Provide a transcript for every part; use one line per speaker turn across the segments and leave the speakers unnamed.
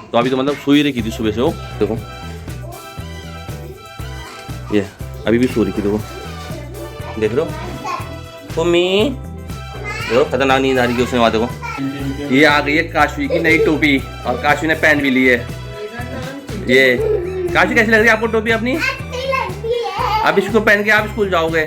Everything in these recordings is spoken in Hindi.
तो अभी तो मतलब सो ही रही थी सुबह से वो, देखो ये अभी भी सो रही थी, देखो देख रहे हो मम्मी, देखो खतरनाक नींद आ रही है उसने वहाँ, देखो ये आ गई है काशवी की नई टोपी और काशवी ने पहन भी ली है। ये काशवी कैसी लग रही है आपको टोपी अपनी? अब इसको पहन के आप स्कूल जाओगे।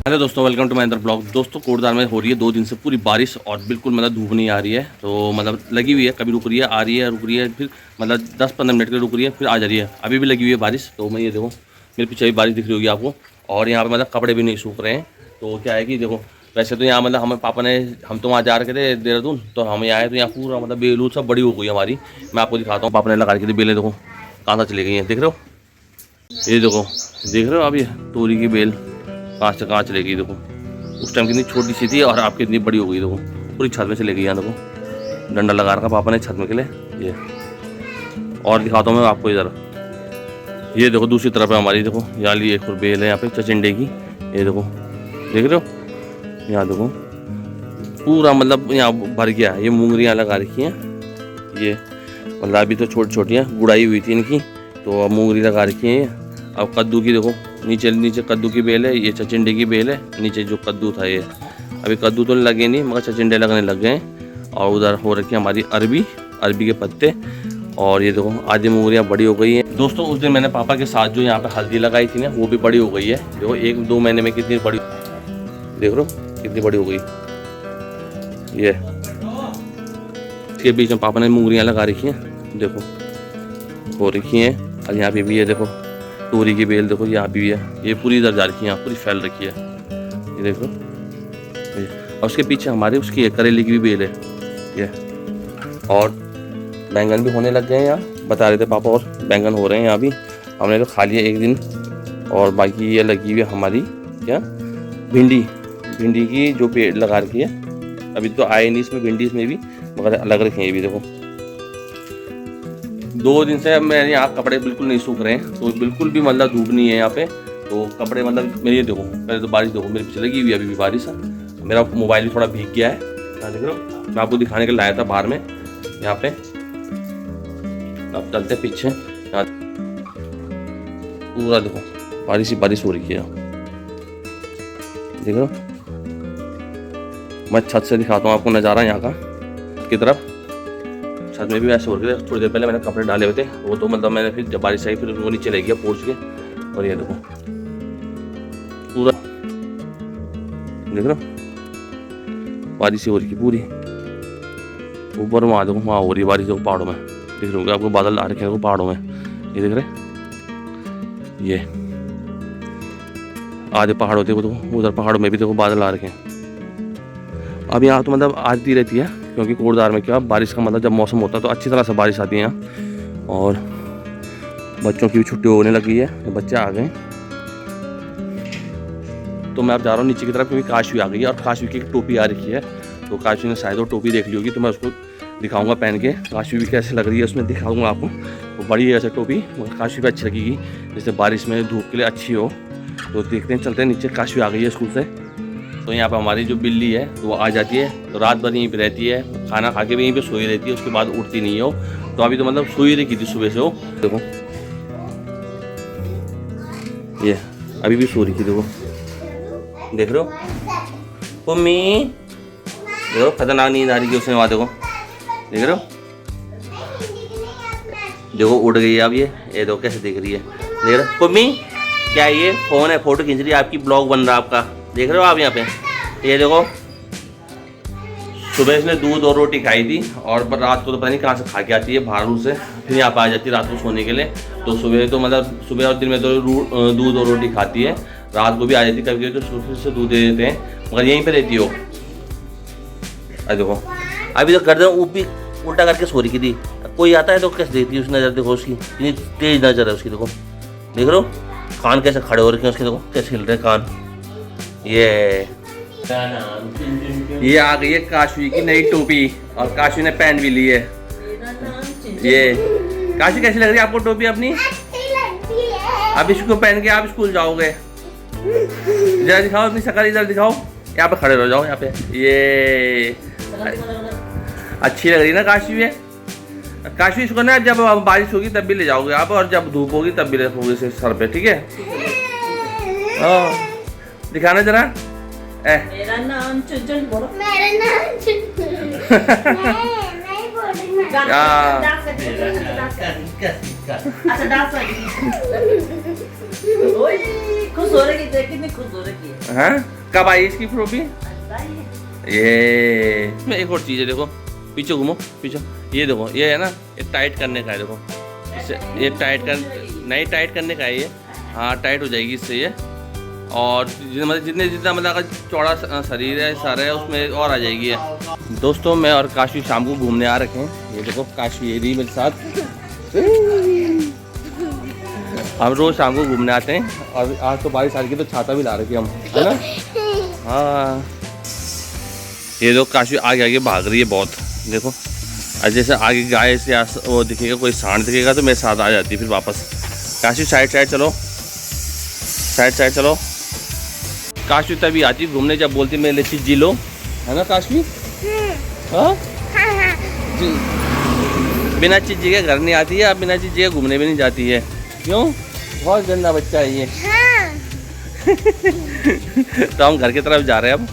हेलो दोस्तों, welcome to my other blog. दोस्तों कोटद्वार में हो रही है 2 दिन से पूरी बारिश और बिल्कुल मतलब धूप नहीं आ रही है, तो मतलब लगी हुई है, कभी रुक रही है, आ रही है, रुक रही है, फिर मतलब 10-15 मिनट के रुक रही है, फिर आ जा रही है। अभी भी लगी हुई है बारिश। तो मैं ये देखो मेरे पीछे भी बारिश दिख रही होगी आपको, और यहाँ पे मतलब कपड़े भी नहीं सूख रहे हैं। तो क्या है कि देखो वैसे तो यहाँ मतलब हमें पापा ने, हम तो वहाँ जा रखे थे देहरादून, तो हम यहाँ आए तो यहाँ पूरा मतलब बेलू सब बड़ी हो गई हमारी। मैं आपको दिखाता हूँ, पापा ने लगा रखी थी बेलें, देखो कहाँ तक चली गई हैं, देख रहे हो? ये देखो देख रहे हो आप, ये तोरी की बेल कहाँ से कहाँ चली गई, देखो उस टाइम कितनी छोटी सी थी और आपकी इतनी बड़ी हो गई, देखो पूरी छत में चले गई। यहाँ देखो डंडा लगा रखा पापा ने छत में के लिए। ये और दिखाता हूँ मैं आपको इधर, ये देखो दूसरी तरफ है हमारी, देखो यहाँ ली एक और बेल है यहाँ पे चचिंडे की, ये देखो देख रहे हो? यहाँ देखो पूरा मतलब यहाँ भर गया। ये मूंगरियाँ लगा रखी हैं, ये मतलब अभी तो छोटी छोटी हैं, गुड़ाई हुई थी इनकी, तो अब मूंगरी लगा रखी है। अब कद्दू की देखो नीचे कद्दू की बेल है, ये चचिंडे की बेल है, नीचे जो कद्दू था ये। अभी कद्दू तो लगे नहीं मगर चचिंडे लगने लग गए हैं। और उधर हो रखी है हमारी अरबी के पत्ते, और ये देखो आधी मूंगरियाँ बड़ी हो गई हैं। दोस्तों उस दिन मैंने पापा के साथ जो यहाँ पे हल्दी लगाई थी ना, वो भी बड़ी हो गई है। देखो 1-2 महीने में कितनी बड़ी, देख रहे हो कितनी बड़ी हो गई। ये इसके बीच में पापा ने मूंगरियाँ लगा रखी हैं, देखो हो रखी हैं। और यहाँ पे भी है देखो तोरी की बेल, देखो यहाँ भी है, ये पूरी इधर जा रखी है, यहाँ पूरी फैल रखी है, ये देखो ये। और उसके पीछे हमारे उसकी है करेले की भी बेल है ये। और बैंगन भी होने लग गए हैं यहाँ, बता रहे थे पापा, और बैंगन हो रहे हैं यहाँ भी। हमने तो खा लिया एक दिन, और बाकी ये लगी हुई है हमारी क्या भिंडी की जो पेड़ लगा रखी है। अभी तो आए नहीं इसमें भिंडी, इसमें भी मगर लग रखे हैं ये भी। देखो 2 दिन से मेरे यहाँ कपड़े बिल्कुल नहीं सूख रहे हैं, तो बिल्कुल भी मतलब धूप नहीं है यहाँ पे, तो कपड़े मतलब मेरे, ये देखो पहले तो बारिश देखो मेरे पीछे लगी हुई है, अभी भी बारिश है। मेरा मोबाइल भी थोड़ा भीग गया है, देख रहे हो? मैं आपको दिखाने के लिए लाया था बाहर में यहाँ पे। अब चलते पीछे, यहाँ पूरा देखो बारिश ही बारिश हो रही है, देख रहे हो? मैं छत से दिखाता हूँ आपको नज़ारा यहाँ का की तरफ। छत में भी ऐसे हो रही है। थोड़ी देर पहले मैंने कपड़े डाले हुए थे, वो तो मतलब मैंने फिर जब बारिश आई फिर वो नीचे ले गया पोंछ के। और ये देखो पूरा देख रहे हो बारिश हो रही है पूरी। ऊपर वहाँ देखो वहाँ हो रही है बारिश, देखो पहाड़ों में दिख रहे होंगे आपको, बादल आ रखे हैं पहाड़ों में, ये देख रहे? ये आधे पहाड़ होते हैं देखो, उधर पहाड़ों में भी देखो बादल आ रखे हैं। अब यहाँ तो मतलब आती रहती है, क्योंकि कोटद्वार में क्या बारिश का मतलब जब मौसम होता है तो अच्छी तरह से बारिश आती है यहाँ। और बच्चों की भी छुट्टी होने लगी है, तो बच्चे आ गए। तो मैं अब जा रहा हूँ नीचे की तरफ, क्योंकि काशवी आ गई है और काशवी की एक टोपी आ रखी है। तो काशवी ने शायद वो टोपी देख ली होगी, तो मैं उसको दिखाऊंगा पहन के, काशवी भी कैसे लग रही है उसमें दिखाऊंगा आपको। वो बड़ी है ऐसे टोपी, मगर काशवी भी अच्छी लगेगी, जैसे बारिश में धूप के लिए अच्छी हो। तो देखते हैं, चलते हैं नीचे। काशवी आ गई है स्कूल से, तो यहाँ पे हमारी जो बिल्ली है तो वो आ जाती है, तो रात भर यहीं पे रहती है, खाना खा के भी यहीं पे सोई रहती है, उसके बाद उठती नहीं है वो। तो अभी तो मतलब सोई रही थी सुबह से वो, देखो ये अभी भी सो रही थी, देखो देख रहे हो मम्मी, देखो खतरनाक नींद आ रही है उसने वहाँ, देखो देख रहे हो? देखो उठ गई है अब ये देखो कैसे देख रही है, देख रहे हो मम्मी? क्या ये फ़ोन है, फ़ोटो खींच रही है आपकी, ब्लॉग बन रहा है आपका, देख रहे हो आप यहाँ पे? ये देखो सुबह इसने दूध और रोटी खाई थी, और रात को तो पता नहीं कहाँ से खा के आती है बाहर से, फिर यहाँ पे आ जाती है रात को सोने के लिए। तो सुबह तो मतलब सुबह और दिन में तो दूध और रोटी खाती है, रात को भी आ जाती है, कभी कभी तो फिर से दूध दे देते हैं, मगर यहीं पर रहती हो। अरे देखो अभी तो गर्दन ऊपी उल्टा करके सो रही थी, कोई आता है तो कैसे देखती है उसकी नज़र, देखो उसकी इतनी तेज नज़र है उसकी, देखो देख रहे हो? कान कैसे खड़े हो रखे हैं उसके, देखो कैसे हिल रहे हैं कान। ये आ गई है काशवी की नई टोपी, और काशवी ने पहन भी ली है। ये काशवी कैसी लग रही है आपको टोपी अपनी? अब इसको पहन के आप स्कूल जाओगे। जरा दिखाओ अपनी शक्ल, इधर दिखाओ, यहाँ पे खड़े रह जाओ यहाँ पे। ये अच्छी लग रही है ना काशवी है? काशी इसको ना जब बारिश होगी तब भी ले जाओगे आप, और जब धूप होगी तब भी रखोगे इसे सर पे, ठीक है? दिखाना जरा।
मेरा नाम चुनचुन बोलो।
मेरा नाम नहीं
अच्छा डांस खुश हो रही है, कितनी खुश हो रही है।
हाँ, कब आई इसकी फ्रोपी? ये मैं एक और चीज़ है, देखो पीछे घूमो, पीछे ये देखो, ये है ना, ये टाइट करने का है, देखो इससे ये टाइट करने का है ये। हाँ, टाइट हो जाएगी इससे ये, और जितना मतलब अगर चौड़ा शरीर है सारा है उसमें और आ जाएगी ये। दोस्तों मैं और काशी शाम को घूमने आ रखे हैं, ये देखो काशी ये रही मेरे साथ। हम रोज शाम को घूमने आते हैं, और आज तो बारिश आ रही है तो छाता भी ला रखी हम, है ना? हाँ, ये लोग काशी आगे आगे भाग रही है बहुत, देखो। और जैसे आगे गाय से वो दिखेगा, कोई सांड दिखेगा तो मेरे साथ आ जाती है फिर वापस। काशी साइड चलो, साइड चलो। काशी तभी आती घूमने जब बोलती मेरे लिए चीज़ लो, है ना काशी? हाँ, बिना चीज़ के घर नहीं आती है, अब बिना चीज़ के घूमने भी नहीं जाती है। क्यों? बहुत गंदा बच्चा है ये। तो हम घर की तरफ जा रहे हैं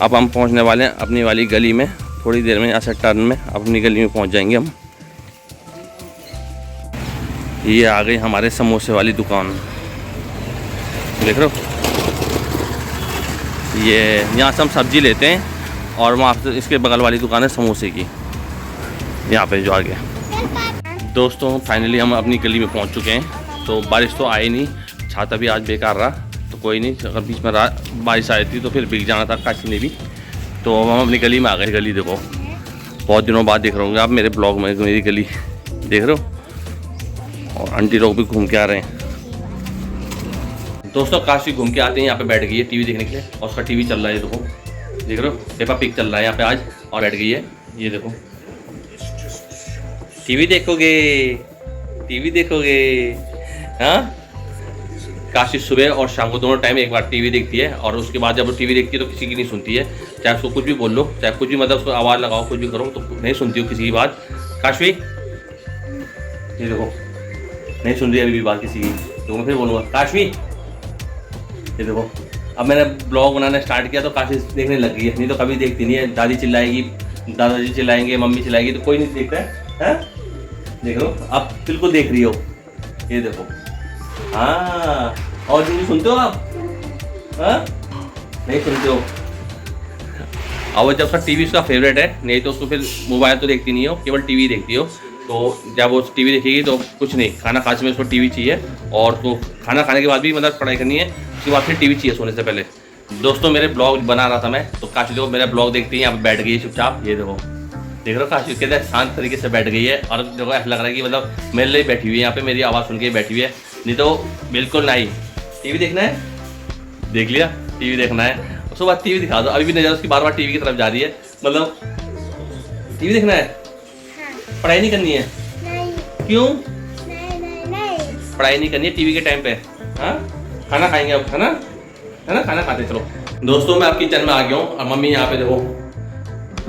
अब हम पहुंचने वाले हैं अपनी वाली गली में, थोड़ी देर में यहाँ से टर्न में अपनी गली में पहुंच जाएंगे हम। ये आ गई हमारे समोसे वाली दुकान, देख रहे हो? ये यहाँ से हम सब्जी लेते हैं, और वहाँ से इसके बगल वाली दुकान है समोसे की, यहाँ पे जो आगे। दोस्तों फाइनली हम अपनी गली में पहुँच चुके हैं। तो बारिश तो आई नहीं, छाता भी आज बेकार रहा, तो कोई नहीं, अगर बीच में बारिश आई थी तो फिर भीग जाना था काशी ने भी। तो हम अपनी गली में आ गए। गली देखो, बहुत दिनों बाद देख रहे होंगे आप मेरे ब्लॉग में मेरी गली, देख रहे हो? और आंटी लोग भी घूम के आ रहे हैं। दोस्तों काशी घूम के आते हैं, यहाँ पे बैठ गई है टीवी देखने के लिए, और उसका टीवी चल रहा है, देखो देख रहे हो? पेपा पिग चल रहा है यहाँ पे आज, और बैठ गई है, ये देखो। टीवी देखोगे? हाँ, काशी सुबह और शाम को दोनों टाइम एक बार टीवी देखती है, और उसके बाद जब वो टीवी देखती है तो किसी की नहीं सुनती है, चाहे उसको कुछ भी बोल लो, चाहे कुछ भी मतलब उसको आवाज़ लगाओ, कुछ भी करो, तो नहीं सुनती हो किसी की बात। काशी ये देखो, नहीं सुन रही अभी भी बात किसी की, तो मैं फिर बोलूँगा काशी, ये देखो। अब मैंने ब्लॉग बनाना स्टार्ट किया तो काशी देखने लग गई है, नहीं तो कभी देखती नहीं है। दादी चिल्लाएगी, दादाजी चिल्लाएंगे, मम्मी चिल्लाएगी, तो कोई नहीं देखता है। देख लो, अब बिल्कुल देख रही हो, ये देखो। हाँ, और जो सुनते हो आप? हाँ, नहीं सुनते हो? और जब उसका टीवी उसका फेवरेट है, नहीं तो उसको फिर मोबाइल तो देखती नहीं हो, केवल टीवी देखती हो। तो जब वो टीवी देखेगी तो कुछ नहीं, खाना खाने में उसको टीवी चाहिए, और तो खाना खाने के बाद भी मतलब पढ़ाई करनी है, उसके बाद फिर टीवी चाहिए सोने से पहले। दोस्तों मेरे ब्लॉग बना रहा था मैं, तो काशी देखो मेरा ब्लॉग देखती है, यहाँ पे बैठ गई है चुपचाप, ये देखो, देख रहे हो? काशी कहते हैं शांत तरीके से बैठ गई है, और देखो ऐसा लग रहा है कि मतलब मेरे लिए बैठी हुई है यहाँ पे, मेरी आवाज़ सुन के बैठी हुई है, नहीं तो बिल्कुल नहीं। टीवी देखना है, देख लिया, टीवी देखना है, उसके बाद टीवी दिखा दो। अभी भी नजर उसकी बार बार टीवी की तरफ जा रही है, मतलब टीवी देखना है, पढ़ाई नहीं करनी है। क्यों? नहीं। पढ़ाई नहीं करनी है टीवी के टाइम पे। हाँ, खाना खाएंगे अब, है ना? खाना खाते चलो। दोस्तों मैं अब किचन में आ गया हूँ, और मम्मी यहाँ पे देखो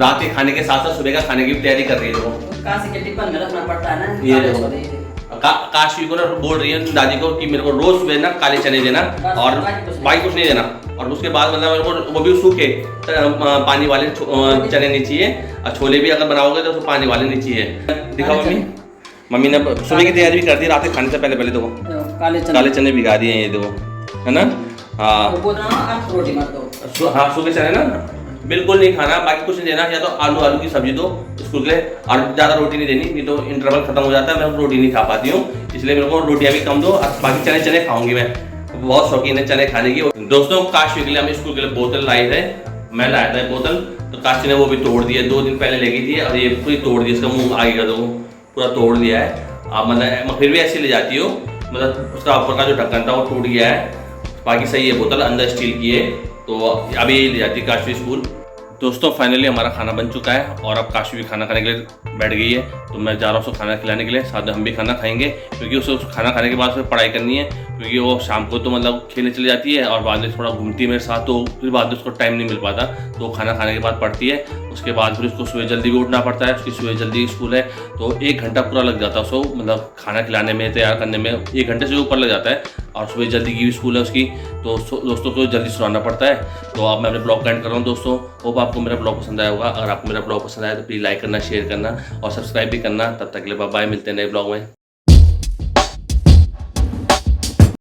रात के खाने के साथ साथ सुबह का खाने की भी तैयारी कर रही है। देखो
काशी के टिफिन में रखना पड़ता है ना,
ये देखो काशी को ना बोल रही है दादी को कि मेरे को रोज सुबह ना काले चने देना, और बाकी कुछ नहीं देना, और उसके बाद मतलब मेरे को वो भी सूखे पानी वाले चने नहीं चाहिए, और छोले भी अगर बनाओगे तो पानी वाले नहीं चाहिए। दिखाओ मम्मी ने सुबह की तैयारी भी कर दी, रात के खाने से पहले देखो काले चने भिगा दिए हैं, ये देखो, है ना? हाँ,
रोटी मत दो।
हाँ, सुबह चने ना बिल्कुल नहीं खाना, बाकी कुछ नहीं देना, या तो आलू की सब्जी दो स्कूल के लिए, और ज़्यादा रोटी नहीं देनी, नहीं तो इंटरवल खत्म हो जाता है, मैं रोटी नहीं खा पाती हूँ, इसलिए मेरे को रोटियाँ भी कम दो, और बाकी चने खाऊंगी मैं, बहुत शौकीन है चने खाने की। दोस्तों काशी के लिए हम स्कूल के लिए बोतल लाए थे, मैं लाया था बोतल, तो काशी ने वो भी तोड़ दिया, 2 दिन पहले लगी थी, और ये पूरी तोड़ दी, इसका मुँह आगे का तो पूरा तोड़ दिया है। आप मतलब फिर भी ऐसे ले जाती हो, मतलब उसका ऊपर का जो ढक्कन था वो टूट गया है, बाकी सही है, बोतल अंदर स्टील की है, तो अभी ले जाती है काशी स्कूल। दोस्तों फाइनली हमारा खाना बन चुका है, और अब काशी भी खाना खाने के लिए बैठ गई है, तो मैं जा रहा हूँ उसको खाना खिलाने के लिए, साथ में हम भी खाना खाएंगे, क्योंकि उसे खाना खाने के बाद उसे पढ़ाई करनी है, क्योंकि वो शाम को तो मतलब खेलने चली जाती है और बाद में थोड़ा घूमती है मेरे साथ, तो फिर बाद में उसको टाइम नहीं मिल पाता। तो खाना खाने के बाद पढ़ती है, उसके बाद फिर उसको सुबह जल्दी भी उठना पड़ता है, उसकी सुबह जल्दी स्कूल है, तो 1 घंटा पूरा लग जाता है उसको मतलब खाना खिलाने में, तैयार करने में 1 घंटे से ऊपर लग जाता है। और सुबह जल्दी की भी स्कूल है उसकी, तो दोस्तों को जल्दी सुलाना पड़ता है। तो अब मैं अपने ब्लॉग का एंड कर रहा हूँ दोस्तों। होप आपको मेरा ब्लॉग पसंद आया होगा। अगर आपको मेरा ब्लॉग पसंद आया तो प्लीज़ लाइक करना, शेयर करना और सब्सक्राइब भी करना। तब तक के लिए बाय बाय, मिलते हैं नए ब्लॉग में।